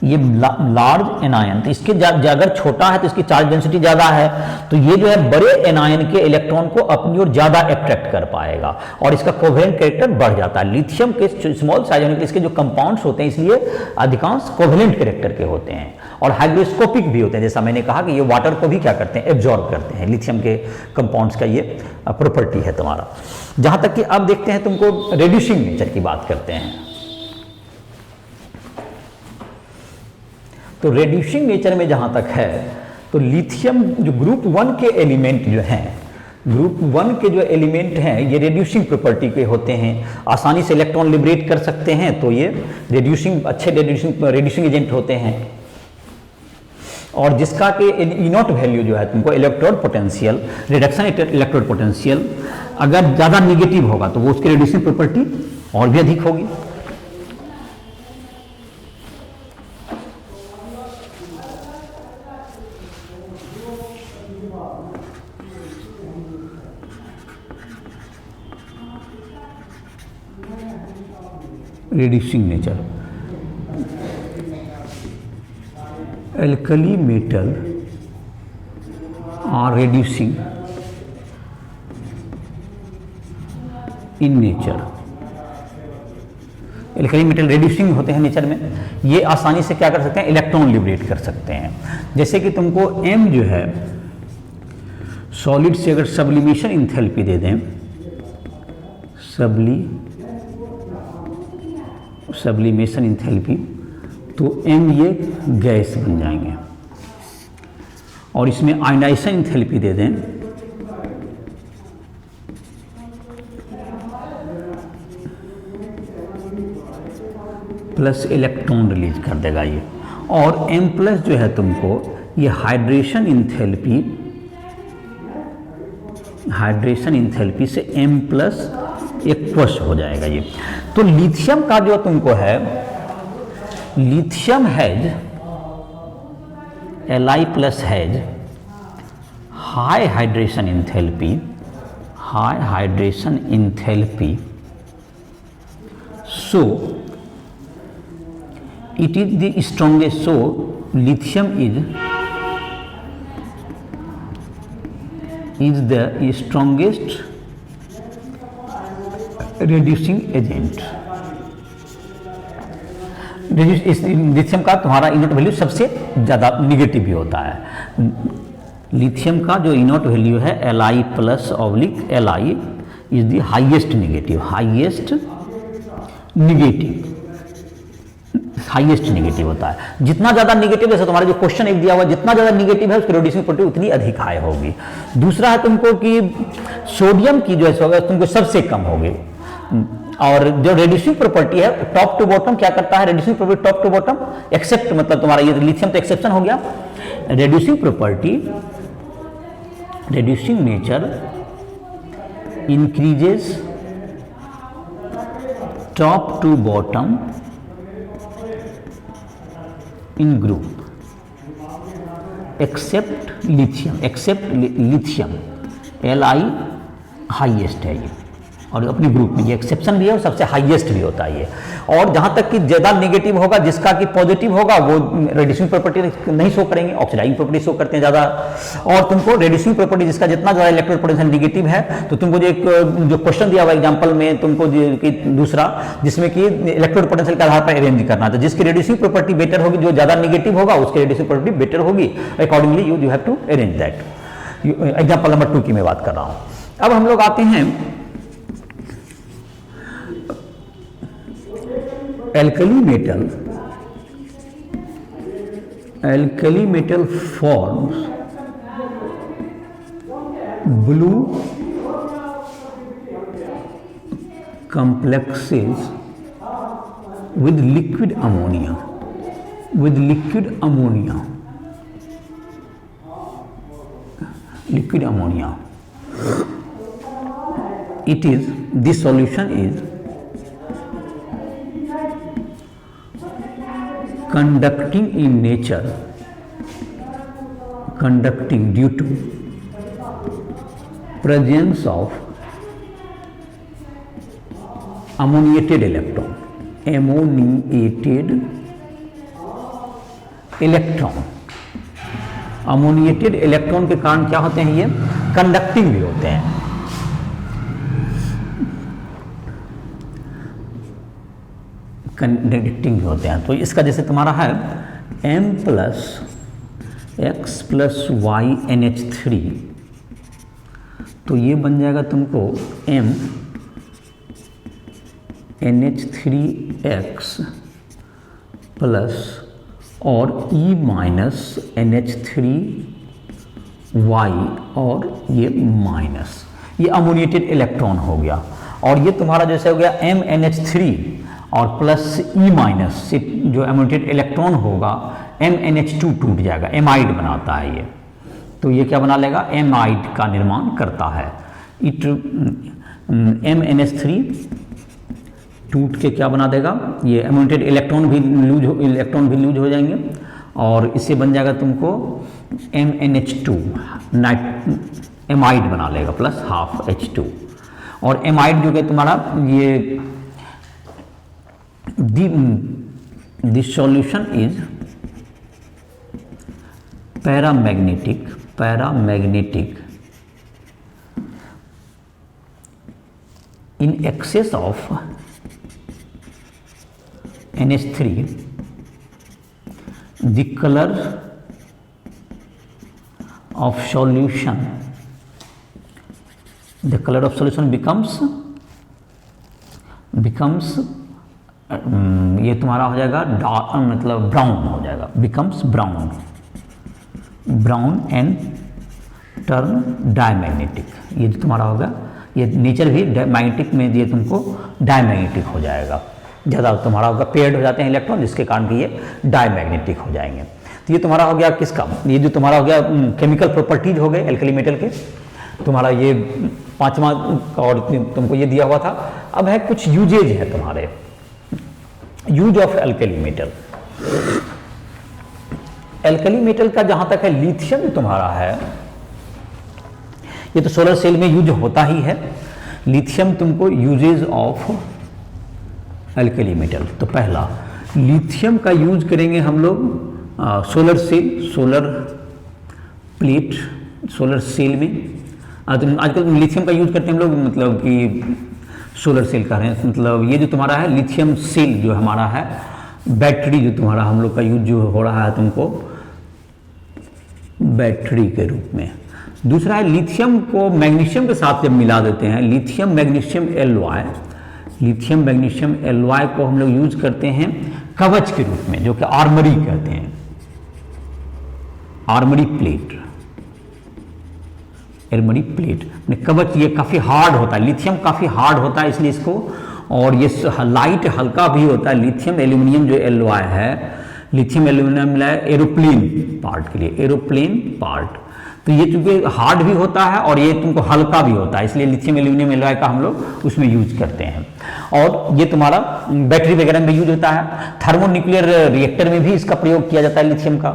ये लार्ज एनायन, तो इसके अगर छोटा है तो इसकी चार्ज डेंसिटी ज़्यादा है, तो ये जो है बड़े एनायन के इलेक्ट्रॉन को अपनी ओर ज़्यादा अट्रैक्ट कर पाएगा और इसका कोवेलेंट कैरेक्टर बढ़ जाता है। लिथियम के स्मॉल साइज होने के इसके जो कंपाउंड्स होते हैं, इसलिए अधिकांश कोवेलेंट कैरेक्टर के होते हैं और हाइग्रोस्कोपिक भी होते हैं। जैसा मैंने कहा कि ये वाटर को भी क्या करते हैं, एब्जॉर्ब करते हैं। लिथियम के कंपाउंड्स का ये प्रॉपर्टी है तुम्हारा। जहाँ तक कि अब देखते हैं तुमको रिड्यूसिंग नेचर की बात करते हैं। तो रिड्यूसिंग नेचर में जहाँ तक है, तो लिथियम जो ग्रुप 1 के एलिमेंट जो हैं, ग्रुप 1 के जो एलिमेंट हैं, ये रिड्यूसिंग प्रॉपर्टी के होते हैं, आसानी से इलेक्ट्रॉन लिबरेट कर सकते हैं, तो ये अच्छे रिड्यूसिंग एजेंट होते हैं। और जिसका कि इनॉट वैल्यू जो है तुमको electrode potential, reduction electrode potential अगर ज़्यादा निगेटिव होगा तो वो उसकी रिड्यूसिंग प्रॉपर्टी और भी अधिक होगी। Reducing nature, alkali metal are reducing in nature। Alkali metal reducing होते हैं नेचर में, ये आसानी से क्या कर सकते हैं, इलेक्ट्रॉन लिबरेट कर सकते हैं। जैसे कि तुमको M जो है सॉलिड से अगर सब्लिमेशन इंथैल्पी दे दें, सब्लिमेशन इंथैल्पी, तो M ये गैस बन जाएंगे। और इसमें आयनाइजेशन इंथैल्पी दे दें, प्लस इलेक्ट्रॉन रिलीज कर देगा ये। और M प्लस जो है तुमको ये हाइड्रेशन इंथैल्पी से M प्लस एक्वस हो जाएगा ये। तो लिथियम का जो तुमको है, lithium has Li plus has high hydration enthalpy, so it is the strongest, so lithium is the strongest reducing agent। Lithium का तुम्हारा इनोट वैल्यू सबसे ज़्यादा निगेटिव भी होता है। लिथियम का जो इनोट वैल्यू है Li plus oblique Li is the highest negative होता है। जितना ज़्यादा निगेटिव, जैसे तुम्हारा जो क्वेश्चन एक दिया हुआ, जितना ज़्यादा निगेटिव है उसकी रिड्यूसिंग प्रॉपर्टी उतनी अधिक हाई होगी। दूसरा है तुमको कि सोडियम की जो है तुमको सबसे कम होगी। और जो रिड्यूसिंग प्रॉपर्टी है टॉप टू बॉटम क्या करता है, reducing property top to bottom except, मतलब तुम्हारा ये लिथियम तो एक्सेप्शन हो गया। Reducing property, reducing nature increases top to bottom in group except lithium Li highest है ये, और अपने ग्रुप में ये एक्सेप्शन भी है और सबसे हाईएस्ट भी होता है ये। और जहां तक कि ज़्यादा नेगेटिव होगा, जिसका कि पॉजिटिव होगा वो रेड्यूसिंग प्रॉपर्टी नहीं शो करेंगे, ऑक्सीडाइजिंग प्रॉपर्टी शो करते हैं ज़्यादा। और तुमको रेड्यूसिंग प्रॉपर्टी जिसका जितना ज़्यादा इलेक्ट्रॉन पोटेंशियल नेगेटिव है, तो तुमको जो क्वेश्चन दिया हुआ एग्जाम्पल में तुमको दूसरा, जिसमें कि इलेक्ट्रॉन पोटेंशियल के आधार पर अरेंज करना था, जिसकी रेड्यूसिंग प्रॉपर्टी बेटर होगी, जो ज़्यादा नेगेटिव होगा उसकी रेड्यूसिंग प्रॉपर्टी बेटर होगी, accordingly you have to arrange that. Example number 2 की मैं बात कर रहा हूँ। अब हम लोग आते हैं alkali metal forms blue complexes with liquid ammonia. This solution is conducting in nature, due to presence of ammoniated electron. Ammoniated electron के कारण क्या होते हैं, ये कंडक्टिंग भी होते हैं। कंडक्टिंग भी होते हैं। तो इसका जैसे तुम्हारा है M+X+Y NH3, तो ये बन जाएगा तुमको M NH3X प्लस और E NH3Y और ये माइनस, ये अमोनिएटेड इलेक्ट्रॉन हो गया। और ये तुम्हारा जैसे हो गया MNH3 और प्लस E माइनस से जो अमोनिएटेड इलेक्ट्रॉन होगा MNH2 टूट जाएगा, एमाइड बनाता है ये। तो ये क्या बना लेगा, एमाइड का निर्माण करता है। MNH3 टूट के क्या बना देगा, ये अमोनिएटेड इलेक्ट्रॉन भी लूज हो जाएंगे और इससे बन जाएगा तुमको MNH2 एमाइड बना लेगा प्लस हाफ H2। और एमाइड जो कि तुम्हारा ये this solution is paramagnetic in excess of NH3, the color of solution becomes ये तुम्हारा हो जाएगा मतलब ब्राउन हो जाएगा, becomes brown and turn diamagnetic. ये जो तुम्हारा होगा, ये नेचर भी मैग्नेटिक में ये तुमको डायमैग्नेटिक हो जाएगा, ज़्यादा तुम्हारा होगा पेयर्ड हो जाते हैं इलेक्ट्रॉन, जिसके कारण कि ये डायमैग्नेटिक हो जाएंगे। तो ये तुम्हारा हो गया किसका, ये जो तुम्हारा हो गया केमिकल प्रॉपर्टीज हो गए एल्कली मेटल के, तुम्हारा ये 5वां और तुमको ये दिया हुआ था। अब है कुछ यूजेज है तुम्हारे, use of alkali metal. Alkali metal का जहां तक है, लिथियम तुम्हारा है, ये तो सोलर सेल में यूज होता ही है। लिथियम तुमको यूजेज ऑफ एल्कली मेटल, तो पहला लिथियम का यूज करेंगे हम लोग solar cell, solar plate, solar cell में। आजकल लिथियम का यूज करते हैं हम लोग, मतलब कि सोलर सेल का है, मतलब ये जो तुम्हारा है लिथियम सेल जो हमारा है, बैटरी जो तुम्हारा हम लोग का यूज जो हो रहा है तुमको बैटरी के रूप में। दूसरा है लिथियम को मैग्नीशियम के साथ जब मिला देते हैं, लिथियम मैग्नीशियम एलवाई को हम लोग यूज करते हैं कवच के रूप में, जो कि आर्मरी कहते हैं, आर्मरी प्लेट में कवच। ये काफ़ी हार्ड होता है, लिथियम काफ़ी हार्ड होता है इसलिए इसको, और ये लाइट हल्का भी होता है। लिथियम एल्यूमिनियम जो एलवाई है, लिथियम एल्यूमिनियम एरोप्लेन पार्ट के लिए, एरोप्लेन पार्ट, तो ये चूंकि हार्ड भी होता है और ये तुमको हल्का भी होता है, इसलिए लिथियम एल्यूमिनियम एलॉय का हम लोग उसमें यूज करते हैं। और ये तुम्हारा बैटरी वगैरह में यूज होता है, थर्मोन्यूक्लियर रिएक्टर में भी इसका प्रयोग किया जाता है लिथियम का।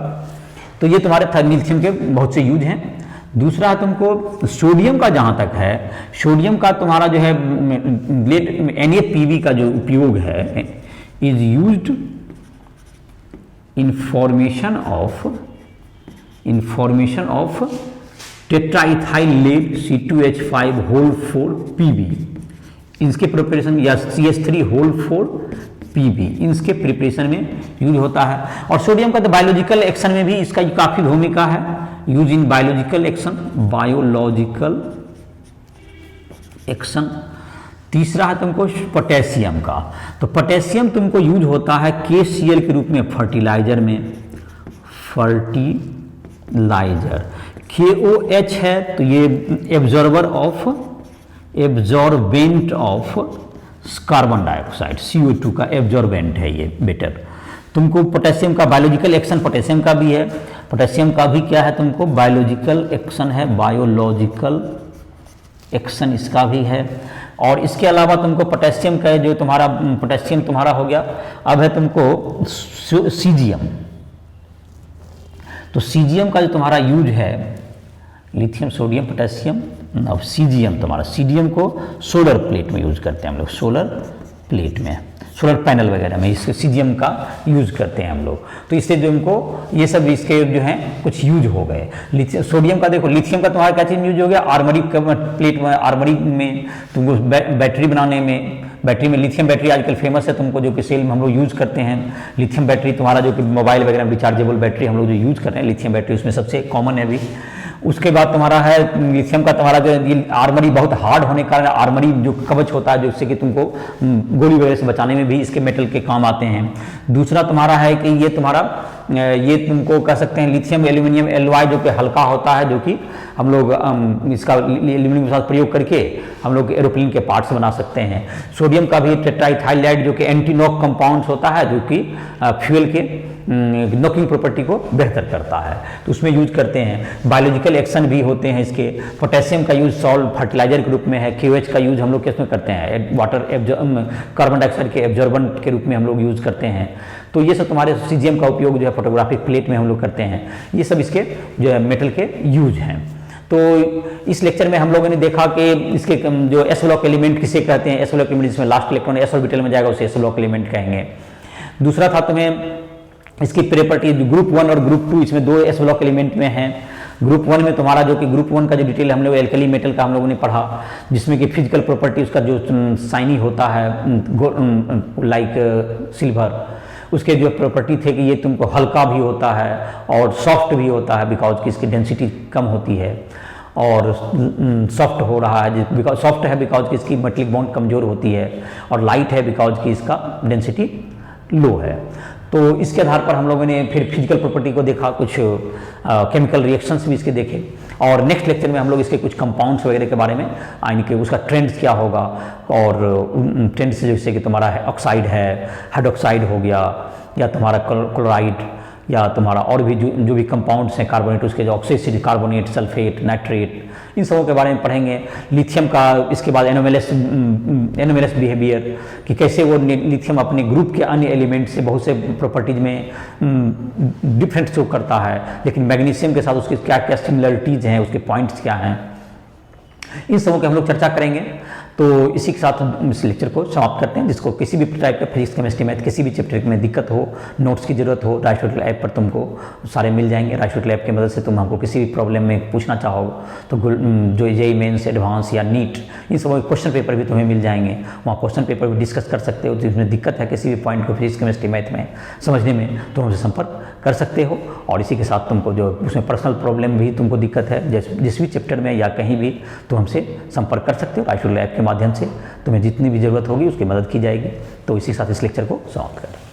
तो ये तुम्हारे लिथियम के बहुत से यूज हैं। दूसरा तुमको सोडियम का जहाँ तक है, सोडियम का तुम्हारा जो है NaPb का जो उपयोग है is used in formation of tetraethyl lead C2H5 whole 4 Pb, इसके प्रिपरेशन या CH3 होल 4 Pb, इसके प्रिपरेशन में यूज होता है। और सोडियम का तो बायोलॉजिकल एक्शन में भी इसका काफ़ी भूमिका है, यूज इन बायोलॉजिकल एक्शन। तीसरा है तुमको पोटेशियम का, तो पोटेशियम तुमको यूज होता है KCl के रूप में फर्टिलाइजर में, KOH है तो ये absorbent of carbon dioxide, CO2 का एब्जॉर्बेंट है ये बेटर। तुमको पोटेशियम का बायोलॉजिकल एक्शन पोटेशियम का भी है, पोटेशियम का भी क्या है तुमको बायोलॉजिकल एक्शन है, बायोलॉजिकल एक्शन इसका भी है। और इसके अलावा तुमको पोटेशियम का जो तुम्हारा पोटेशियम तुम्हारा हो गया, अब है तुमको सीजियम। तो सीजियम का जो तुम्हारा यूज है लिथियम सोडियम पोटेशियम, अब सीजियम तुम्हारा, सीजियम को सोलर प्लेट में यूज करते हैं हम लोग, सोलर प्लेट में, सोलर पैनल वगैरह में इसके सीजियम का यूज करते हैं हम लोग। तो इससे जो हमको ये सब इसके जो हैं कुछ यूज हो गए। सोडियम का देखो, लिथियम का तुम्हारा क्या चीज यूज हो गया, आर्मरी प्लेट में, आर्मरी में तुमको बैटरी बनाने में, बैटरी में लिथियम बैटरी आजकल फेमस है तुमको, जो कि सेल में हम लोग यूज करते हैं। लिथियम बैटरी तुम्हारा जो कि मोबाइल वगैरह में रिचार्जेबल बैटरी हम लोग जो यूज कर रहे हैं, लिथियम बैटरी उसमें सबसे कॉमन है अभी। उसके बाद तुम्हारा है लिथियम का तुम्हारा जो आर्मरी बहुत हार्ड होने के कारण आर्मरी जो कवच होता है, जिससे कि तुमको गोली वगैरह से बचाने में भी इसके मेटल के काम आते हैं। दूसरा तुम्हारा है कि ये तुम्हारा ये तुमको कह सकते हैं लिथियम एल्यूमिनियम एलॉय जो कि हल्का होता है, जो कि हम लोग इसका एल्यूमिनियम के साथ प्रयोग करके हम लोग एरोप्लेन के पार्ट्स बना सकते हैं। सोडियम का भी टेट्राइथाइलाइड जो कि एंटी नॉक कंपाउंड्स होता है, जो कि फ्यूल के नॉकिंग प्रॉपर्टी को बेहतर करता है, तो उसमें यूज करते हैं। बायोलॉजिकल एक्शन भी होते हैं इसके। पोटेशियम का यूज सॉल्ट फर्टिलाइजर के रूप में है। KOH का यूज हम लोग किसमें करते हैं, कार्बन डाइऑक्साइड के एब्जॉर्बेंट के रूप में हम लोग यूज करते हैं। तो ये सब तुम्हारे सीजियम का उपयोग जो है फोटोग्राफिक प्लेट में हम लोग करते हैं। ये सब इसके जो है मेटल के यूज हैं। तो इस लेक्चर में हम लोगों ने देखा कि इसके जो एस ब्लॉक एलिमेंट किसे कहते हैं, एस ब्लॉक एलिमेंट जिसमें लास्ट इलेक्ट्रॉन एस ऑर्बिटल में जाएगा उसे एस ब्लॉक एलिमेंट कहेंगे। दूसरा था तुम्हें इसकी प्रॉपर्टी, ग्रुप 1 और ग्रुप 2 इसमें दो एस ब्लॉक एलिमेंट में हैं। ग्रुप 1 में तुम्हारा जो कि ग्रुप 1 का जो डिटेल हम लोग एल्कली मेटल का हम लोगों ने पढ़ा, जिसमें कि फिजिकल प्रॉपर्टी उसका जो शाइनी होता है लाइक सिल्वर, उसके जो प्रॉपर्टी थे कि ये तुमको हल्का भी होता है और सॉफ्ट भी होता है, बिकॉज कि इसकी डेंसिटी कम होती है। और सॉफ्ट हो रहा है बिकॉज सॉफ्ट है बिकॉज कि इसकी मेटलिक बॉन्ड कमजोर होती है, और लाइट है बिकॉज कि इसका डेंसिटी लो है। तो इसके आधार पर हम लोगों ने फिर फिजिकल प्रॉपर्टी को देखा, कुछ केमिकल रिएक्शंस भी इसके देखे, और नेक्स्ट लेक्चर में हम लोग इसके कुछ कंपाउंड्स वगैरह के बारे में आने के उसका ट्रेंड्स क्या होगा, और ट्रेंड्स जैसे कि तुम्हारा है ऑक्साइड है, हाइड्रोक्साइड हो गया, या तुम्हारा क्लोराइड, या तुम्हारा और भी जो भी कंपाउंड्स हैं कार्बोनेट, उसके जो ऑक्सीड कार्बोनेट, सल्फेट, नाइट्रेट, इन सबों के बारे में पढ़ेंगे। लिथियम का इसके बाद एनोमेलस बिहेवियर, कि कैसे वो लिथियम अपने ग्रुप के अन्य एलिमेंट से बहुत से प्रॉपर्टीज में डिफरेंट शो करता है, लेकिन मैग्नीशियम के साथ उसकी क्या क्या सिमिलरिटीज हैं, उसके पॉइंट्स क्या हैं, इन सबों की हम लोग चर्चा करेंगे। तो इसी के साथ इस लेक्चर को समाप्त करते हैं। जिसको किसी भी टाइप का फिजिक्स केमिस्ट्री मैथ किसी भी चैप्टर में दिक्कत हो, नोट्स की जरूरत हो, राइस्टोटल ऐप पर तुमको सारे मिल जाएंगे। राइस्टोटल ऐप की मदद से तुम हमको किसी भी प्रॉब्लम में पूछना चाहो तो जो JEE मेंस, एडवांस या नीट, इन सब क्वेश्चन पेपर भी तुम्हें मिल जाएंगे, वहाँ क्वेश्चन पेपर भी डिस्कस कर सकते हो। तो इसमें दिक्कत है किसी भी पॉइंट को फिजिक्स केमिस्ट्री मैथ में समझने में, तो हमसे संपर्क कर सकते हो। और इसी के साथ तुमको जो उसमें पर्सनल प्रॉब्लम भी तुमको दिक्कत है जिस भी चैप्टर में या कहीं भी, तो हमसे संपर्क कर सकते हो। राइस्टोटल ऐप के माध्यम से तुम्हें जितनी भी ज़रूरत होगी उसकी मदद की जाएगी। तो इसी के साथ इस लेक्चर को समाप्त करें।